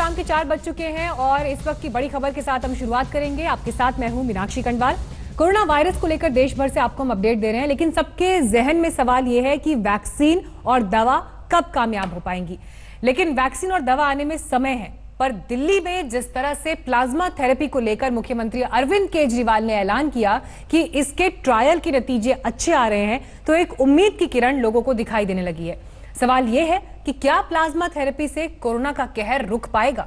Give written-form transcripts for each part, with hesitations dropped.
शाम के 4 बज चुके हैं और इस वक्त की बड़ी खबर के साथ हम शुरुआत करेंगे। आपके साथ मैं हूं मीनाक्षी कंडवाल। कोरोना वायरस को लेकर देश भर से आपको हम अपडेट दे रहे हैं, लेकिन सबके जहन में सवाल यह है कि वैक्सीन और दवा कब कामयाब हो पाएंगी। लेकिन वैक्सीन और दवा आने में समय है, पर दिल्ली में जिस तरह से प्लाज्मा थेरेपी को लेकर मुख्यमंत्री अरविंद केजरीवाल ने ऐलान किया कि इसके ट्रायल के नतीजे अच्छे आ रहे हैं, तो एक उम्मीद की किरण लोगों को दिखाई देने लगी है। सवाल यह है कि क्या प्लाज्मा थेरेपी से कोरोना का कहर रुक पाएगा।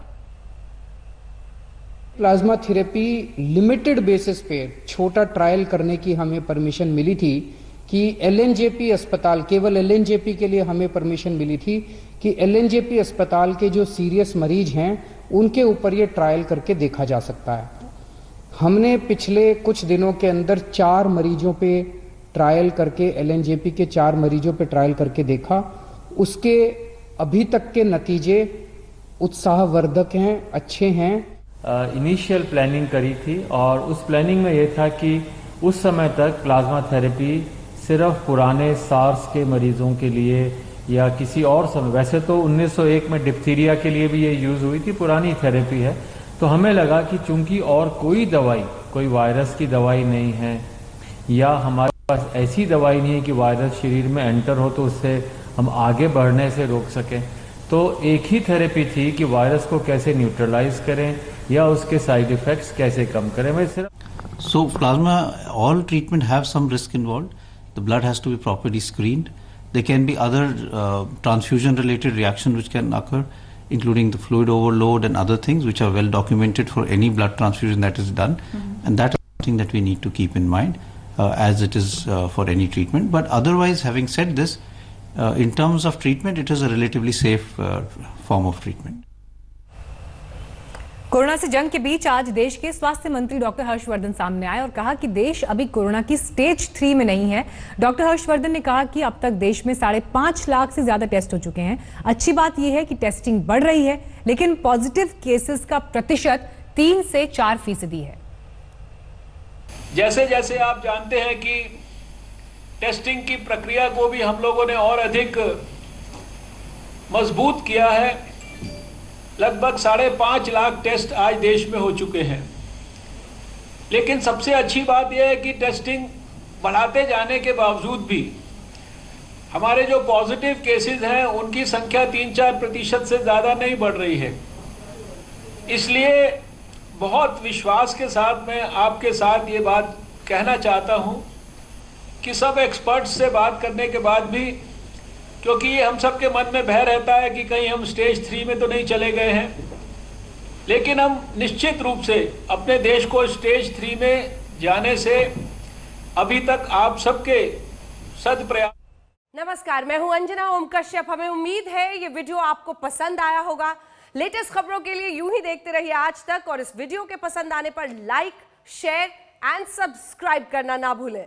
प्लाज्मा थेरेपी लिमिटेड बेसिस पे छोटा ट्रायल करने की हमें परमिशन मिली थी कि एलएनजेपी अस्पताल, केवल एलएनजेपी के लिए हमें परमिशन मिली थी कि एलएनजेपी अस्पताल के जो सीरियस मरीज हैं उनके ऊपर ये ट्रायल करके देखा जा सकता है। हमने पिछले कुछ दिनों के अंदर 4 मरीजों पे ट्रायल करके, एलएनजेपी के 4 मरीजों पे ट्रायल करके देखा। उसके अभी तक के नतीजे उत्साहवर्धक हैं, अच्छे हैं। इनिशियल प्लानिंग करी थी और उस प्लानिंग में यह था कि उस समय तक प्लाज्मा थेरेपी सिर्फ पुराने सार्स के मरीजों के लिए या किसी और समय, वैसे तो 1901 में डिप्थीरिया के लिए भी ये यूज़ हुई थी, पुरानी थेरेपी है। तो हमें लगा कि चूंकि और कोई दवाई, कोई वायरस की दवाई नहीं है या हमारे पास ऐसी दवाई नहीं है कि वायरस शरीर में एंटर हो तो उससे हम आगे बढ़ने से रोक सकें, तो एक ही थेरेपी थी कि वायरस को कैसे न्यूट्रलाइज करें या उसके साइड इफेक्ट्स कैसे कम करें। मैं सिर्फ So plasma, all treatment have some risk involved. The blood has to be properly screened. There can be other transfusion related reactions which can occur, including the fluid overload and other things which are well documented for any blood transfusion that is done. And that is something that we need to keep in mind as it is for any treatment. But otherwise, having said this, in terms of treatment, it is a relatively safe form of treatment. Corona से जंग के बीच आज देश के स्वास्थ्य मंत्री doctor Harshvardhan सामने आए और कहा कि देश अभी कोरोना की स्टेज 3 में नहीं है। डॉक्टर हर्षवर्धन ने कहा कि अब तक देश में 5.5 लाख से ज्यादा टेस्ट हो चुके हैं। अच्छी बात यह है कि टेस्टिंग बढ़ रही है, लेकिन पॉजिटिव केसेस का प्रतिशत 3 से 4% है। जैसे जैसे आप जानते हैं कि टेस्टिंग की प्रक्रिया को भी हम लोगों ने और अधिक मजबूत किया है। लगभग 5.5 लाख टेस्ट आज देश में हो चुके हैं। लेकिन सबसे अच्छी बात यह है कि टेस्टिंग बढ़ाते जाने के बावजूद भी हमारे जो पॉजिटिव केसेस हैं उनकी संख्या 3-4% से ज़्यादा नहीं बढ़ रही है। इसलिए बहुत विश्वास के साथ मैं आपके साथ ये बात कहना चाहता हूँ कि सब एक्सपर्ट्स से बात करने के बाद भी, क्योंकि ये हम सब के मन में भय रहता है कि कहीं हम स्टेज 3 में तो नहीं चले गए हैं, लेकिन हम निश्चित रूप से अपने देश को स्टेज 3 में जाने से अभी तक आप सबके सदप्रयास। नमस्कार, मैं हूं अंजना ओम कश्यप। हमें उम्मीद है ये वीडियो आपको पसंद आया होगा। लेटेस्ट खबरों के लिए यूं ही देखते रहिए आज तक, और इस वीडियो के पसंद आने पर लाइक, शेयर एंड सब्सक्राइब करना ना भूलें।